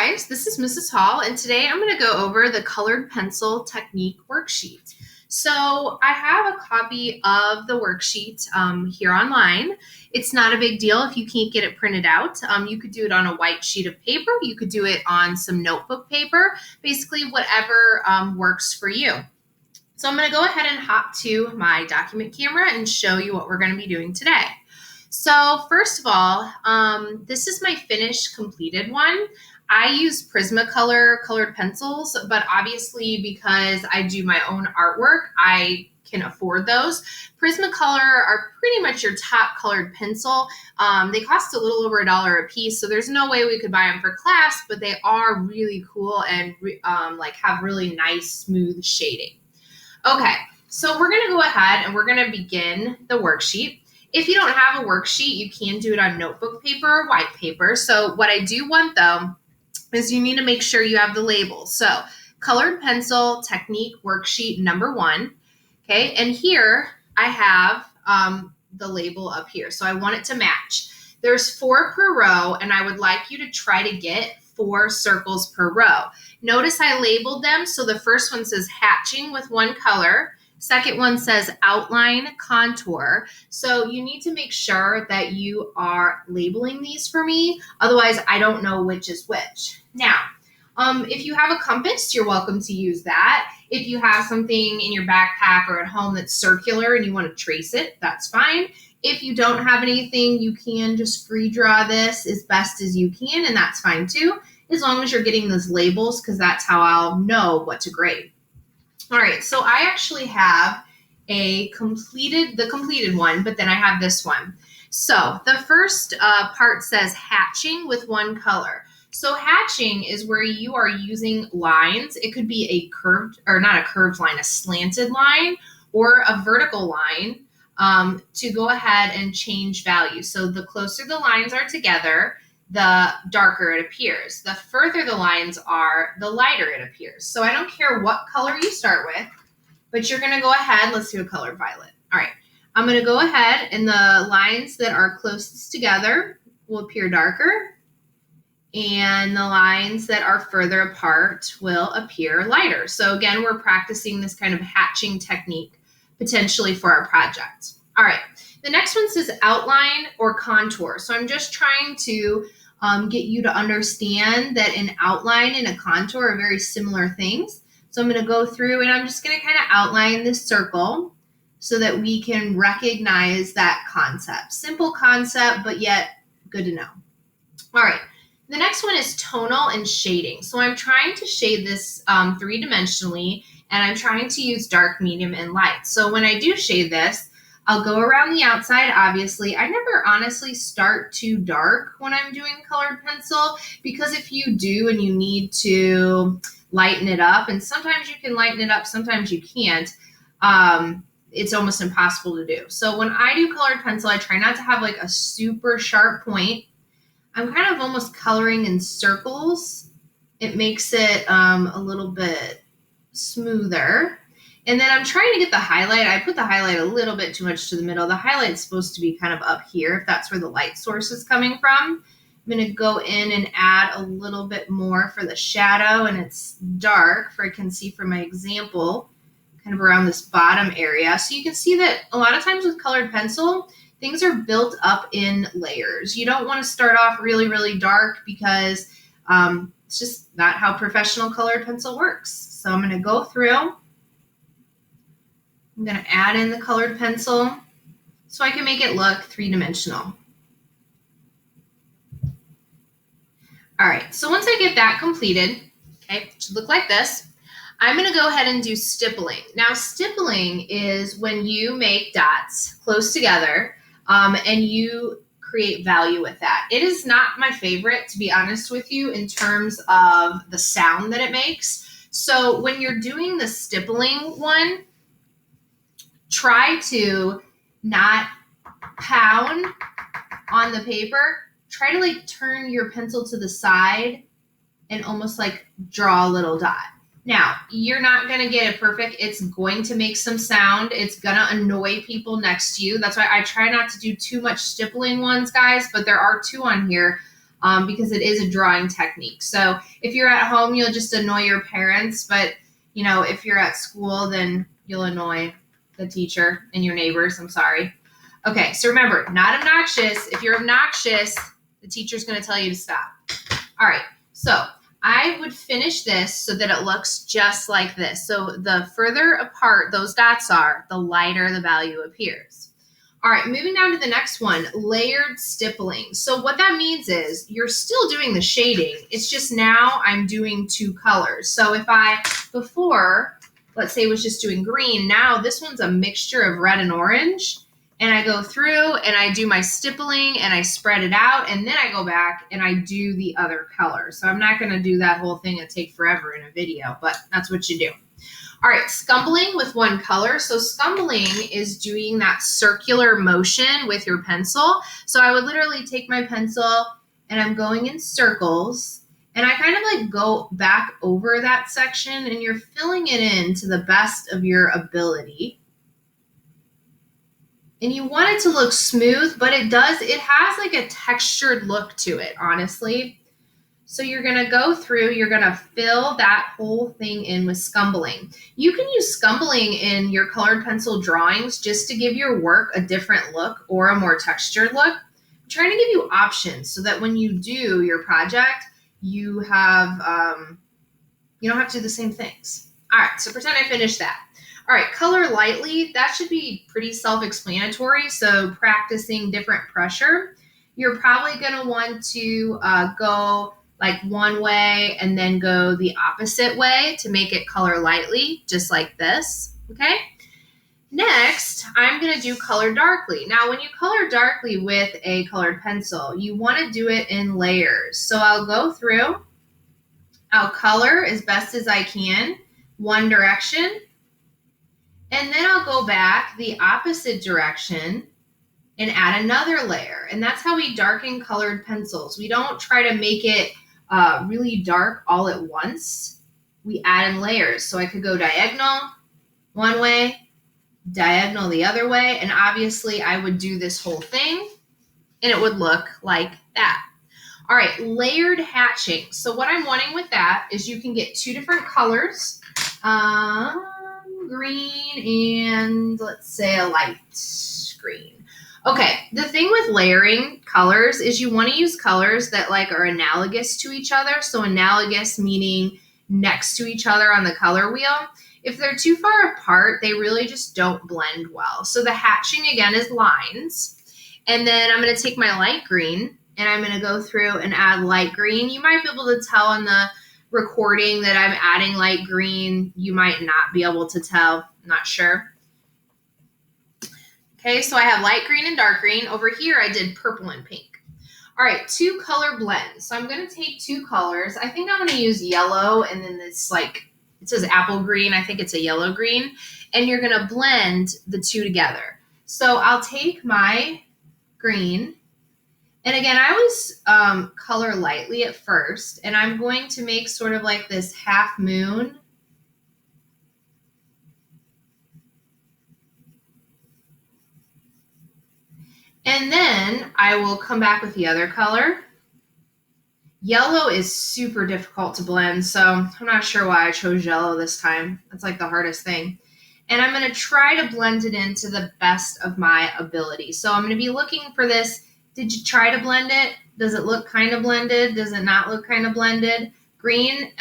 guys, this is Mrs. Hall, and today I'm going to go over the colored pencil technique worksheet. So I have a copy of the worksheet here online. It's not a big deal if you can't get it printed out. You could do it on a white sheet of paper. You could do it on some notebook paper, basically whatever works for you. So I'm going to go ahead and hop to my document camera and show you what we're going to be doing today. So first of all, this is my finished completed one. I use Prismacolor colored pencils, but obviously because I do my own artwork, I can afford those. Prismacolor are pretty much your top colored pencil. They cost a little over $1 a piece, so there's no way we could buy them for class, but they are really cool and have really nice smooth shading. Okay, so we're going to go ahead and we're going to begin the worksheet. If you don't have a worksheet, you can do it on notebook paper or white paper. So what I do want, though, is you need to make sure you have the labels. So colored pencil technique worksheet number 1. Okay, and here I have the label up here. So I want it to match. There's 4 per row, and I would like you to try to get 4 circles per row. Notice I labeled them. So the first one says hatching with 1 color. Second one says outline contour. So you need to make sure that you are labeling these for me. Otherwise, I don't know which is which. Now, if you have a compass, you're welcome to use that. If you have something in your backpack or at home that's circular and you want to trace it, that's fine. If you don't have anything, you can just free draw this as best as you can, and that's fine too, as long as you're getting those labels, because that's how I'll know what to grade. All right, so I actually have the completed one, but then I have this one. So the first part says hatching with 1 color. So hatching is where you are using lines. It could be a curved, or not a curved line, a slanted line or a vertical line to go ahead and change value. So the closer the lines are together, the darker it appears. The further the lines are, the lighter it appears. So I don't care what color you start with, but you're going to go ahead. Let's do a color violet. All right. I'm going to go ahead, and the lines that are closest together will appear darker, and the lines that are further apart will appear lighter. So again, we're practicing this kind of hatching technique potentially for our project. All right. The next one says outline or contour. So I'm just trying to get you to understand that an outline and a contour are very similar things. So I'm going to go through and I'm just going to kind of outline this circle so that we can recognize that concept. Simple concept, but yet good to know. All right. The next one is tonal and shading. So I'm trying to shade this 3-dimensionally, and I'm trying to use dark, medium, and light. So when I do shade this, I'll go around the outside, obviously. I never honestly start too dark when I'm doing colored pencil, because if you do and you need to lighten it up, and sometimes you can lighten it up, sometimes you can't, it's almost impossible to do. So when I do colored pencil, I try not to have like a super sharp point. I'm kind of almost coloring in circles. It makes it a little bit smoother. And then I'm trying to get the highlight. I put the highlight a little bit too much to the middle. The highlight's supposed to be kind of up here if that's where the light source is coming from. I'm going to go in and add a little bit more for the shadow, and it's dark, for I can see from my example, kind of around this bottom area. So you can see that a lot of times with colored pencil, things are built up in layers. You don't want to start off really, really dark, because it's just not how professional colored pencil works. So I'm going to go through. I'm going to add in the colored pencil so I can make it look 3-dimensional. All right, so once I get that completed, okay, it should look like this, I'm going to go ahead and do stippling. Now, stippling is when you make dots close together and you create value with that. It is not my favorite, to be honest with you, in terms of the sound that it makes. So when you're doing the stippling one, try to not pound on the paper. Try to like turn your pencil to the side and almost like draw a little dot. Now, you're not going to get it perfect. It's going to make some sound. It's going to annoy people next to you. That's why I try not to do too much stippling ones, guys, but there are 2 on here. because it is a drawing technique. So if you're at home, you'll just annoy your parents, but if you're at school, then you'll annoy the teacher and your neighbors. I'm sorry. Okay, so remember, not obnoxious. If you're obnoxious, the teacher's going to tell you to stop. All right, so I would finish this so that it looks just like this. So the further apart those dots are, the lighter the value appears. All right, moving down to the next one, layered stippling. So what that means is you're still doing the shading. It's just now I'm doing two colors. So if before, let's say, was just doing green, now this one's a mixture of red and orange. And I go through and I do my stippling and I spread it out, and then I go back and I do the other color. So I'm not going to do that whole thing. It'd take forever in a video, but that's what you do. All right, scumbling with one color. So scumbling is doing that circular motion with your pencil. So I would literally take my pencil and I'm going in circles, and I kind of like go back over that section, and you're filling it in to the best of your ability. And you want it to look smooth, but it has like a textured look to it, honestly. So you're gonna go through, you're gonna fill that whole thing in with scumbling. You can use scumbling in your colored pencil drawings just to give your work a different look or a more textured look. I'm trying to give you options so that when you do your project, you have, you don't have to do the same things. All right, so pretend I finished that. All right, color lightly, that should be pretty self-explanatory. So practicing different pressure, you're probably gonna want to go like one way and then go the opposite way to make it color lightly, just like this, okay? Next, I'm gonna do color darkly. Now, when you color darkly with a colored pencil, you wanna do it in layers. So I'll go through, I'll color as best as I can, one direction, and then I'll go back the opposite direction and add another layer. And that's how we darken colored pencils. We don't try to make it really dark all at once. We add in layers. So I could go diagonal one way, diagonal the other way, and obviously I would do this whole thing and it would look like that. All right, layered hatching. So what I'm wanting with that is you can get two different colors. Green and let's say a light green. Okay, the thing with layering colors is you want to use colors that like are analogous to each other. So analogous meaning next to each other on the color wheel. If they're too far apart, they really just don't blend well. So the hatching again is lines. And then I'm going to take my light green and I'm going to go through and add light green. You might be able to tell on the recording that I'm adding light green. You might not be able to tell, I'm not sure. Okay, so I have light green and dark green. Over here, I did purple and pink. All right, two color blends. So I'm gonna take two colors. I think I'm gonna use yellow and then this like, it says apple green. I think it's a yellow green. And you're gonna blend the two together. So I'll take my green. And again, I always color lightly at first, and I'm going to make sort of like this half moon. And then I will come back with the other color. Yellow is super difficult to blend, so I'm not sure why I chose yellow this time. That's like the hardest thing. And I'm gonna try to blend it into the best of my ability. So I'm gonna be looking for this. Did you try to blend it? Does it look kind of blended? Does it not look kind of blended? Green,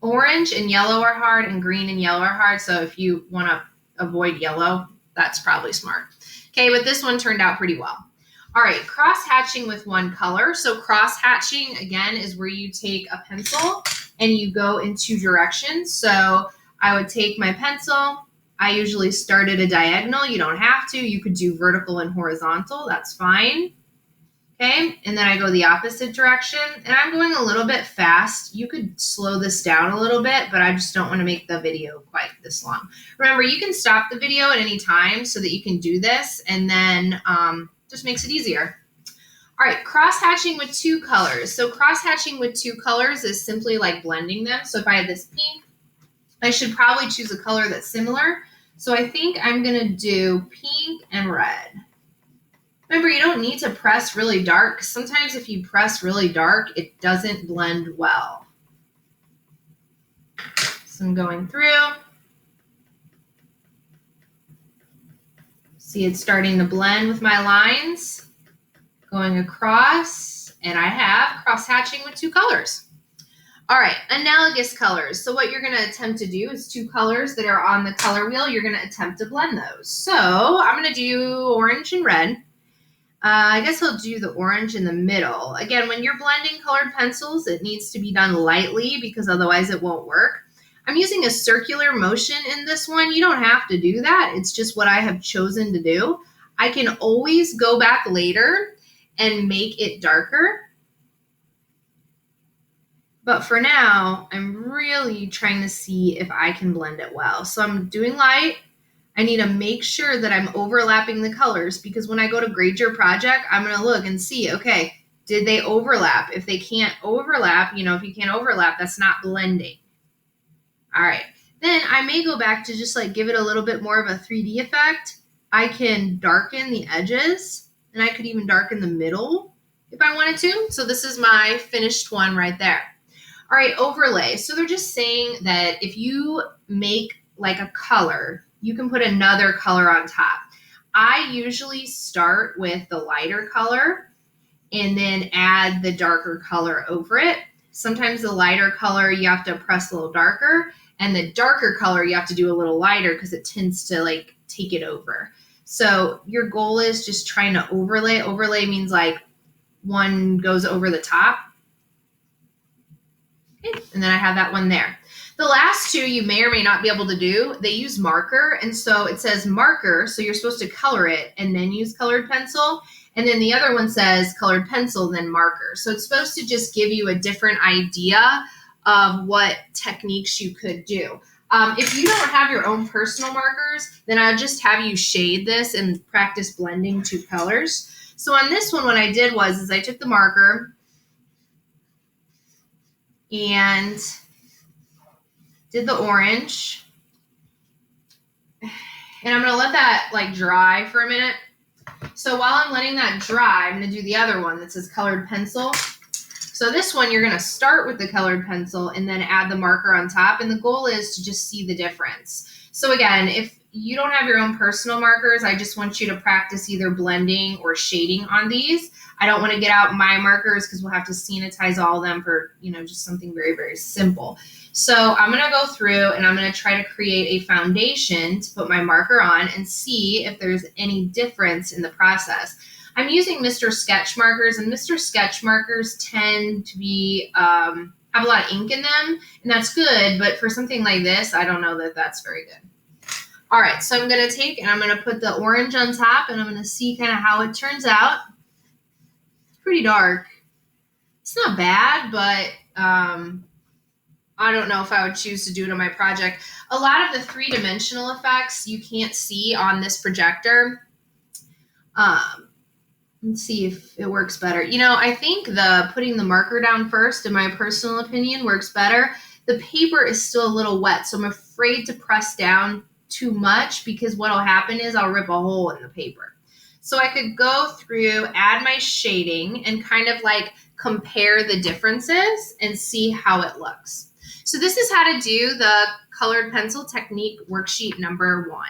orange and yellow are hard, and green and yellow are hard. So if you want to avoid yellow, that's probably smart. Okay, but this one turned out pretty well. All right, cross hatching with one color. So cross hatching, again, is where you take a pencil and you go in two directions. So I would take my pencil. I usually start at a diagonal. You don't have to. You could do vertical and horizontal. That's fine. Okay, and then I go the opposite direction, and I'm going a little bit fast. You could slow this down a little bit, but I just don't want to make the video quite this long. Remember, you can stop the video at any time so that you can do this, and then just makes it easier. All right, cross-hatching with two colors. So cross-hatching with two colors is simply like blending them. So if I had this pink, I should probably choose a color that's similar. So I think I'm gonna do pink and red. Remember, you don't need to press really dark. Sometimes if you press really dark, it doesn't blend well. So I'm going through. See, it's starting to blend with my lines. Going across, and I have cross-hatching with 2 colors. All right, analogous colors. So what you're going to attempt to do is 2 colors that are on the color wheel. You're going to attempt to blend those. So I'm going to do orange and red. I guess I'll do the orange in the middle. Again, when you're blending colored pencils, it needs to be done lightly because otherwise it won't work. I'm using a circular motion in this one. You don't have to do that. It's just what I have chosen to do. I can always go back later and make it darker. But for now, I'm really trying to see if I can blend it well. So I'm doing light. I need to make sure that I'm overlapping the colors because when I go to grade your project, I'm going to look and see, okay, did they overlap? If they can't overlap, if you can't overlap, that's not blending. All right. Then I may go back to just like give it a little bit more of a 3D effect. I can darken the edges and I could even darken the middle if I wanted to. So this is my finished one right there. All right, overlay. So they're just saying that if you make like a color, you can put another color on top. I usually start with the lighter color and then add the darker color over it. Sometimes the lighter color you have to press a little darker, and the darker color you have to do a little lighter because it tends to like take it over. So your goal is just trying to overlay. Overlay means like one goes over the top. Okay, and then I have that one there. The last 2 you may or may not be able to do. They use marker, and so it says marker, so you're supposed to color it and then use colored pencil. And then the other one says colored pencil, then marker. So it's supposed to just give you a different idea of what techniques you could do. If you don't have your own personal markers, then I'll just have you shade this and practice blending 2 colors. So on this one, what I did was I took the marker and did the orange. And I'm going to let that like dry for a minute. So while I'm letting that dry, I'm going to do the other one that says colored pencil. So this one, you're going to start with the colored pencil and then add the marker on top. And the goal is to just see the difference. So again, if you don't have your own personal markers, I just want you to practice either blending or shading on these. I don't want to get out my markers because we'll have to sanitize all of them for, just something very, very simple. So I'm going to go through and I'm going to try to create a foundation to put my marker on and see if there's any difference in the process. I'm using Mr. Sketch markers, and Mr. Sketch markers tend to be have a lot of ink in them, and that's good, but for something like this, I don't know that that's very good. All right, so I'm going to take and I'm going to put the orange on top, and I'm going to see kind of how it turns out. It's pretty dark. It's not bad, but I don't know if I would choose to do it on my project. A lot of the 3-dimensional effects you can't see on this projector. Let's see if it works better. I think putting the marker down first, in my personal opinion, works better. The paper is still a little wet, so I'm afraid to press down too much because what will happen is I'll rip a hole in the paper. So I could go through, add my shading, and kind of like compare the differences and see how it looks. So this is how to do the colored pencil technique worksheet number 1.